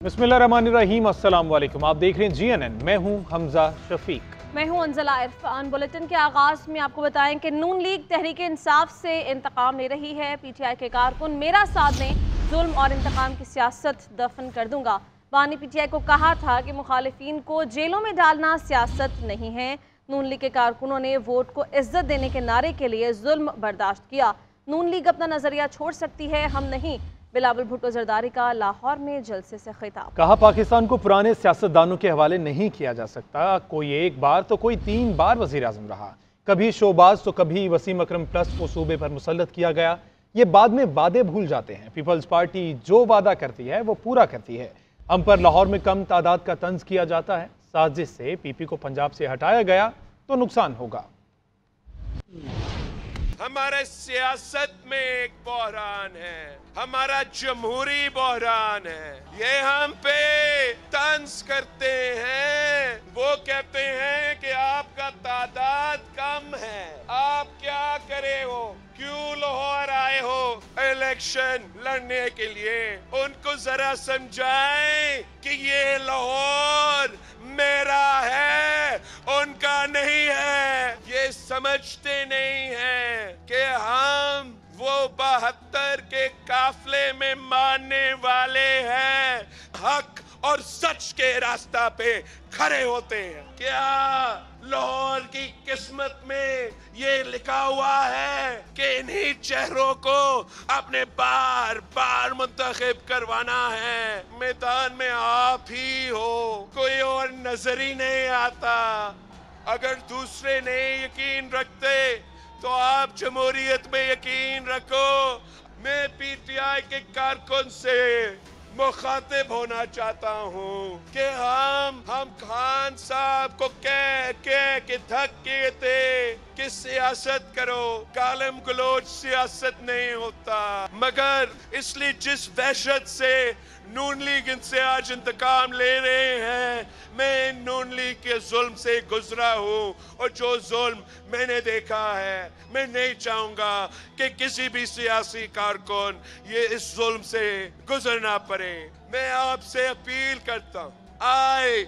बिस्मिल्लाहिर्रहमानिर्रहीम, अस्सलाम वालेकुम। आप देख रहे हैं GNN। मैं हूं हमजा शफीक। मैं हूं अंजला इरफान। बुलेटिन के आगाज में आपको बताएं कि नून लीग तहरीक इंसाफ से इंतकाम ले रही है। PTI के कारकुन मेरा साथ दें, जुल्म और इंतकाम की सियासत दफन कर दूंगा। बानी PTI को कहा था कि मुखालिफिन को जेलों में डालना सियासत नहीं है। नून लीग के कारकुनों ने वोट को इज्जत देने के नारे के लिए जुल्म बर्दाश्त किया। नून लीग अपना नजरिया छोड़ सकती है, हम नहीं। बिलावल भुट्टो जरदारी का लाहौर में जलसे से खिताब। कहा, पाकिस्तान को पुराने सियासतदानों के हवाले नहीं किया जा सकता। कोई एक बार तो कोई 3 बार वजीर आजम रहा, कभी शोबाज तो कभी वसीम अकरम प्लस को सूबे पर मुसल्लत किया गया। ये बाद में वादे भूल जाते हैं। पीपल्स पार्टी जो वादा करती है वो पूरा करती है। हम पर लाहौर में कम तादाद का तंज किया जाता है। साजिश से PP को पंजाब से हटाया गया तो नुकसान होगा। हमारे सियासत में एक बहरान है, हमारा जमहूरी बहरान है। ये हम पे तंज करते हैं, वो कहते हैं कि आपका तादाद कम है, आप क्या करे हो, क्यों लाहौर आए हो इलेक्शन लड़ने के लिए। उनको जरा समझाएं कि ये लाहौर मेरा है, उनका नहीं है। ये समझते नहीं है कि हम वो 72 के काफले में मानने वाले हैं, हक और सच के रास्ता पे खड़े होते हैं। क्या लाहौर की किस्मत में ये लिखा हुआ है कि इन्हीं चेहरों को अपने बार बार मुंतखब करवाना है? मैदान में आप ही हो, कोई और नजर ही नहीं आता। अगर दूसरे नहीं यकीन रखते तो आप जमहूरियत में यकीन रखो। मैं PTI के कारकुन से मुखातिब होना चाहता हूँ कि हम खान साहब को कह के थक गए थे कि सियासत करो, कालम गलोच सियासत नहीं होता। मगर इसलिए जिस वहशत से नून लीग इनसे आज इंतकाम ले रहे हैं, मैं नून लीग के जुल्म से गुजरा हूँ और जो जुल्म मैंने देखा है, मैं नहीं चाहूंगा कि किसी भी सियासी कारकुन ये इस जुल्म से गुजरना पड़े। मैं आपसे अपील करता हूँ, आए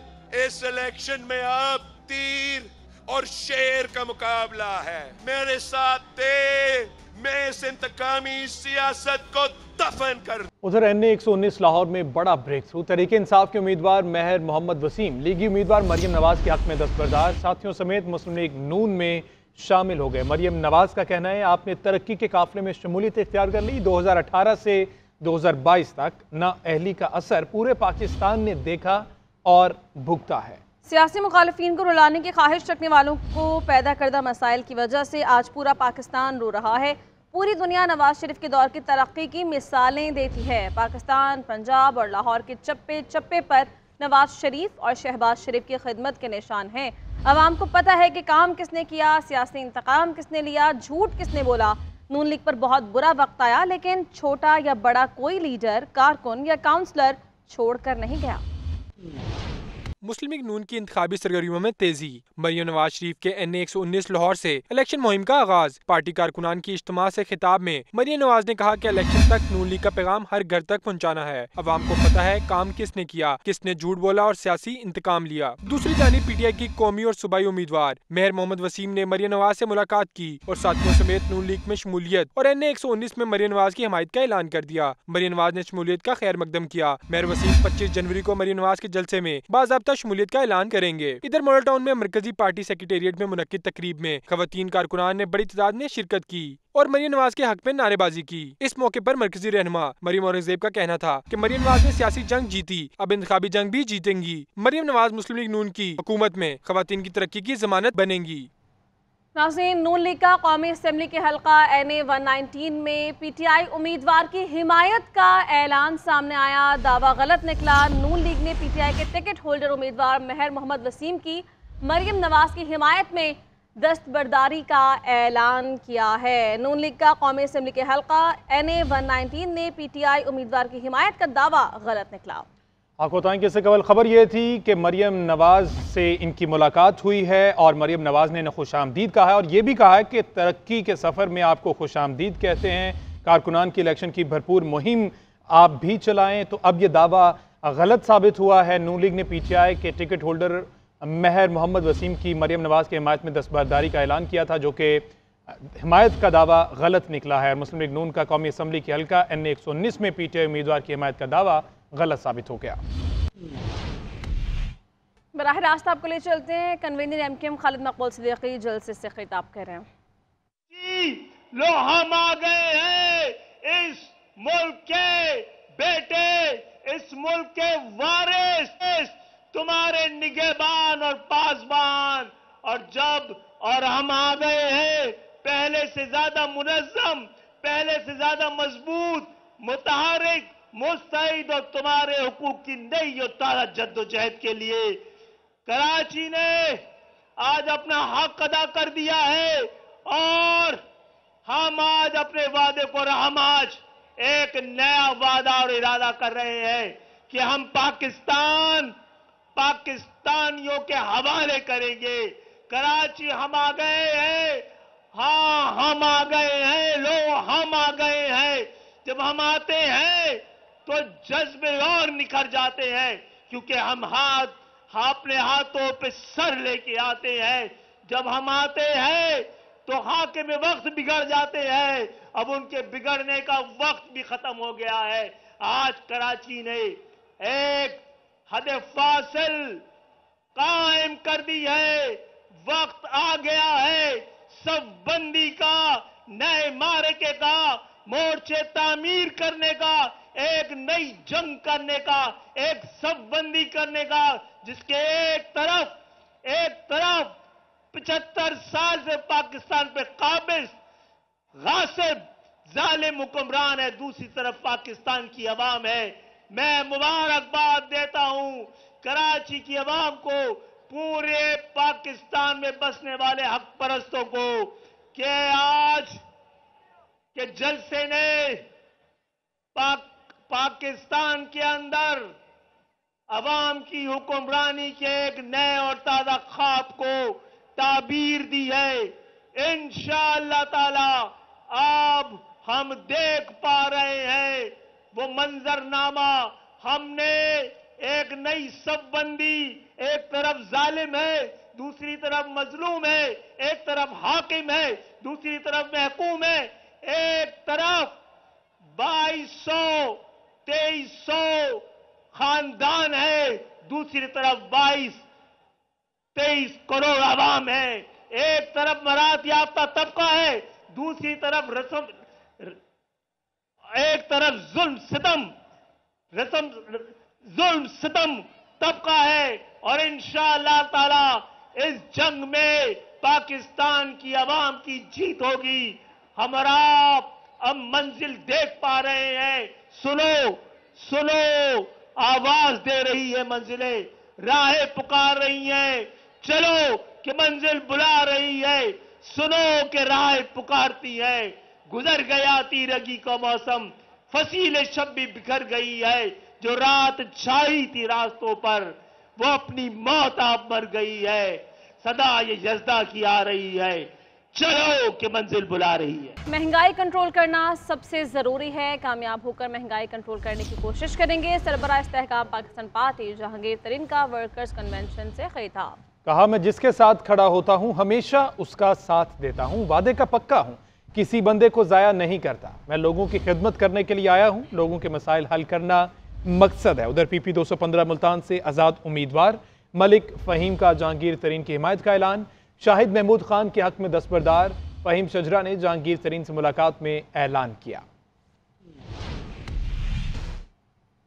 इस इलेक्शन में अब तीर और शेर का मुकाबला है, मेरे साथ थे। मैं इस इंतकामी सियासत को दफन कर। उधर NA 119 लाहौर में बड़ा ब्रेक थ्रू। तहरीक इंसाफ के उम्मीदवार महर मोहम्मद वसीम लीगी उम्मीदवार मरियम नवाज के हक में दस्तबरदार साथियों समेत मुस्लिम लीग नून में शामिल हो गए। मरियम नवाज का कहना है, आपने तरक्की के काफिले में शमूलियत इख्तियार कर ली। 2018 से 2022 तक नाअहली का असर पूरे पाकिस्तान ने देखा और भुगता है। सियासी मुखालिफिन को रुलाने की ख्वाहिश रखने वालों को पैदा करदा मसाइल की वजह से आज पूरा पाकिस्तान रो रहा है। पूरी दुनिया नवाज शरीफ के दौर की तरक्की की मिसालें देती है। पाकिस्तान, पंजाब और लाहौर के चप्पे चप्पे पर नवाज शरीफ और शहबाज शरीफ की खिदमत के निशान हैं। अवाम को पता है कि काम किसने किया, सियासी इंतकाम किसने लिया, झूठ किसने बोला। नून लीग पर बहुत बुरा वक्त आया, लेकिन छोटा या बड़ा कोई लीडर, कारकुन या काउंसलर छोड़ कर नहीं गया। मुस्लिम लीग नून की इंतखाबी सरगर्मियों में तेजी। मरियम नवाज शरीफ के NA 119 लाहौर से इलेक्शन मुहिम का आगाज। पार्टी कारकुनान की इज्तिमा से खिताब में मरियम नवाज ने कहा कि इलेक्शन तक नून लीग का पैगाम हर घर तक पहुंचाना है। अवाम को पता है काम किसने किया, किसने झूठ बोला और सियासी इंतकाम लिया। दूसरी जानिब PTI की कौमी और सूबाई उम्मीदवार महर मोहम्मद वसीम ने मरियम नवाज से मुलाकात की और साथियों समेत नून लीग में शमूलियत और NA 119 में मरियम नवाज की हमायत का ऐलान कर दिया। मरियम नवाज ने शमूलियत का खैर मकदम किया। महर वसीम 25 जनवरी को मरियम नवाज के जलसे में बाज़ाब्ता शमूलियत का ऐलान करेंगे। इधर मॉडल टाउन में मरकजी पार्टी सेक्रेटेरिएट में मुनक्किद तकरीब में खवातीन कारकुनान ने बड़ी तादाद में शिरकत की और मरियम नवाज के हक में नारेबाजी की। इस मौके पर मरकजी रहनुमा मरियम औरंगजेब का कहना था कि मरियम नवाज ने सियासी जंग जीती, अब इंतखाबी जंग भी जीतेंगी। मरियम नवाज मुस्लिम लीग नून की हुकूमत में खवातीन की तरक्की की जमानत बनेंगी। नाज़रीन, नून लीग का कौमी असम्बली के हल्का NA 119 में PTI उम्मीदवार की हिमायत का ऐलान सामने आया। दावा गलत निकला। नून लीग ने PTI के टिकट होल्डर उम्मीदवार महर मोहम्मद वसीम की मरियम नवाज की हिमायत में दस्तबरदारी का ऐलान किया है। नून लीग का कौमी असम्बली के हल्का NA 119 ने PTI उम्मीदवार की हिमायत का दावा गलत निकला। आपको बताएं कि इससे कबल खबर यह थी कि मरियम नवाज से इनकी मुलाकात हुई है और मरियम नवाज ने इन्हें खुशामदीद कहा है और ये भी कहा है कि तरक्की के सफ़र में आपको खुशामदीद कहते हैं। कारकुनान की इलेक्शन की भरपूर मुहिम आप भी चलाएं। तो अब ये दावा غلط ثابت ہوا ہے۔ نون لیگ نے پی ٹی آئی کے ٹکٹ ہولڈر مہر محمد وسیم کی مریم نواز کی حمایت میں دستبرداری کا اعلان کیا تھا، جو کہ حمایت کا دعویٰ غلط نکلا ہے۔ مسلم لیگ نون کا قومی اسمبلی کی حلقہ NA 119 میں پی ٹی آئی امیدوار کی حمایت کا دعویٰ غلط ثابت ہو گیا۔ براہ راست آپ کو لے چلتے ہیں، کنوینر MKM خالد مقبول صدیقی جلسے سے خطاب کر رہے ہیں۔ لو ہم آ گئے ہیں، اس ملک کے بیٹے، اس ملک کے وارث، تمہارے نگہبان اور پاسبان، اور ہم آ گئے ہیں پہلے سے زیادہ منظم، پہلے سے زیادہ مضبوط، متحرک، مستعد اور تمہارے حقوق کی نئی اور تازہ جد و جہد کے لیے۔ کراچی نے آج اپنا حق ادا کر دیا ہے اور ہم آج اپنے وعدے کو ہم آج ایک نیا وعدہ اور ارادہ کر رہے ہیں کہ ہم پاکستانیوں کے حوالے کریں گے۔ کراچی ہم آ گئے ہیں، ہاں ہم آ گئے ہیں، لو ہم آ گئے ہیں۔ جب ہم آتے ہیں تو جذبے اور نکھر جاتے ہیں، کیونکہ ہم اپنے ہاتھوں پہ سر لے کے آتے ہیں۔ جب ہم آتے ہیں تو حاکم وقت بگڑ جاتے ہیں، اب ان کے بگڑنے کا وقت بھی ختم ہو گیا ہے۔ آج کراچی نے ایک حد فاصل قائم کر دی ہے، وقت آ گیا ہے صف بندی کا، نئے معرکے کا، مورچے تعمیر کرنے کا، ایک نئی جنگ کرنے کا، ایک صف بندی کرنے کا، جس کے ایک طرف 75 سال سے پاکستان پہ قابض غاصب ظالم حکمران ہے، دوسری طرف پاکستان کی عوام ہے۔ میں مبارکباد دیتا ہوں کراچی کی عوام کو، پورے پاکستان میں بسنے والے حق پرستوں کو، کہ آج کے جلسے نے پاکستان کے اندر عوام کی حکمرانی کے ایک نئے اور تازہ خواب کو تعبیر دی ہے۔ انشاءاللہ تعالی اب ہم دیکھ پا رہے ہیں وہ منظرنامہ۔ ہم نے ایک نئی صف بندی، ایک طرف ظالم ہے، دوسری طرف مظلوم ہے، ایک طرف حاکم ہے، دوسری طرف محکوم ہے، ایک طرف 2200 2300 خاندان ہے، دوسری طرف 23 کروڑ عوام ہے۔ ایک طرف مراد یافتہ طبقہ ہے، دوسری طرف ظلم ستم طبقہ ہے، اور انشاءاللہ تعالی اس جنگ میں پاکستان کی عوام کی جیت ہوگی۔ ہمارا اب منزل دیکھ پا رہے ہیں، سنو آواز دے رہی ہے منزلیں، راہیں پکار رہی ہیں، چلو کہ منزل بلا رہی ہے، سنو کہ راہیں پکارتی ہے۔ گزر گیا تیرگی کا موسم، فصیل شب بھی بکھر گئی ہے، جو رات چھائی تھی راستوں پر وہ اپنی موت آپ مر گئی ہے۔ صدا یہ یزدہ کی آ رہی ہے، چلو کہ منزل بلا رہی ہے۔ مہنگائی کنٹرول کرنا سب سے ضروری ہے، کامیاب ہو کر مہنگائی کنٹرول کرنے کی کوشش کریں گے۔ سربراہ استحکام پاکستان پارٹی جہانگیر ترین کا ورکرز کنونشن سے خطاب۔ کہا میں جس کے ساتھ کھڑا ہوتا ہوں ہمیشہ اس کا ساتھ دیتا ہوں، وعدے کا پکا ہوں، کسی بندے کو ضائع نہیں کرتا۔ میں لوگوں کی خدمت کرنے کے لیے آیا ہوں، لوگوں کے مسائل حل کرنا مقصد ہے۔ ادھر PP 215 ملتان سے آزاد امیدوار ملک فہیم کا جہانگیر ترین کی حمایت کا اعلان۔ شاہد محمود خان کے حق میں دستبردار فہیم شجرا نے جہانگیر ترین سے ملاقات میں اعلان کیا۔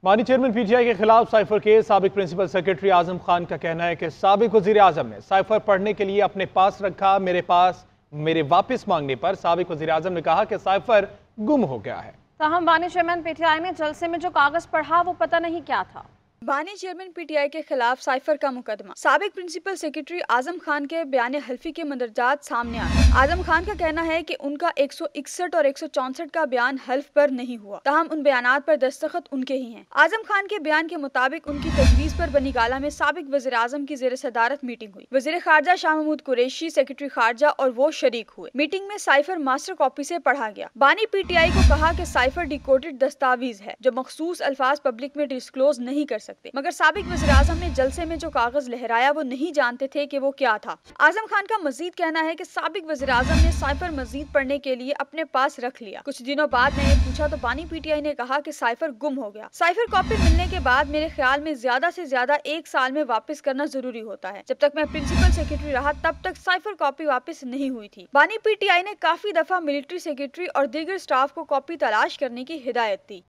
مانی چیئرمین PTI کے خلاف سائفر کیس، سابق پرنسپل سیکرٹری اعظم خان کا کہنا ہے کہ سابق وزیر اعظم نے سائفر پڑھنے کے لیے اپنے پاس رکھا، میرے واپس مانگنے پر سابق وزیر اعظم نے کہا کہ سائفر گم ہو گیا ہے۔ تاہم بانی چیئرمین PTI نے جلسے میں جو کاغذ پڑھا وہ پتہ نہیں کیا تھا۔ بانی چیئرمین PTI کے خلاف سائفر کا مقدمہ، سابق پرنسپل سیکرٹری اعظم خان کے بیان حلفی کے مندرجات سامنے آئے۔ اعظم خان کا کہنا ہے کہ ان کا 161 اور 164 کا بیان حلف پر نہیں ہوا، تاہم ان بیانات پر دستخط ان کے ہی ہیں۔ اعظم خان کے بیان کے مطابق ان کی تجویز پر بنی گالہ میں سابق وزیر اعظم کی زیر صدارت میٹنگ ہوئی۔ وزیر خارجہ شاہ محمود قریشی، سیکرٹری خارجہ اور وہ شریک ہوئے۔ میٹنگ میں سائفر ماسٹر کاپی سے پڑھا گیا۔ بانی PTI کو کہا کہ سائفر ڈیکوڈڈ دستاویز ہے جو مخصوص الفاظ پبلک میں ڈسکلوز نہیں کر سکتے۔ सकते, मगर साबिक वज़ीर-ए-आज़म ने जलसे में जो कागज लहराया वो नहीं जानते थे कि वो क्या था। आजम खान का मजीद कहना है कि साबिक वज़ीर-ए-आज़म ने साइफर मजीद पढ़ने के लिए अपने पास रख लिया। कुछ दिनों बाद मैंने पूछा तो बानी पीटीआई ने कहा कि साइफर गुम हो गया। साइफर कॉपी मिलने के बाद मेरे ख्याल में ज्यादा से ज्यादा 1 साल में वापस करना जरूरी होता है। जब तक मैं प्रिंसिपल सेक्रेटरी रहा तब तक साइफर कॉपी वापस नहीं हुई थी। बानी पीटीआई ने काफी दफा मिलिट्री सेक्रेटरी और दीगर स्टाफ को कॉपी तलाश करने की हिदायत दी।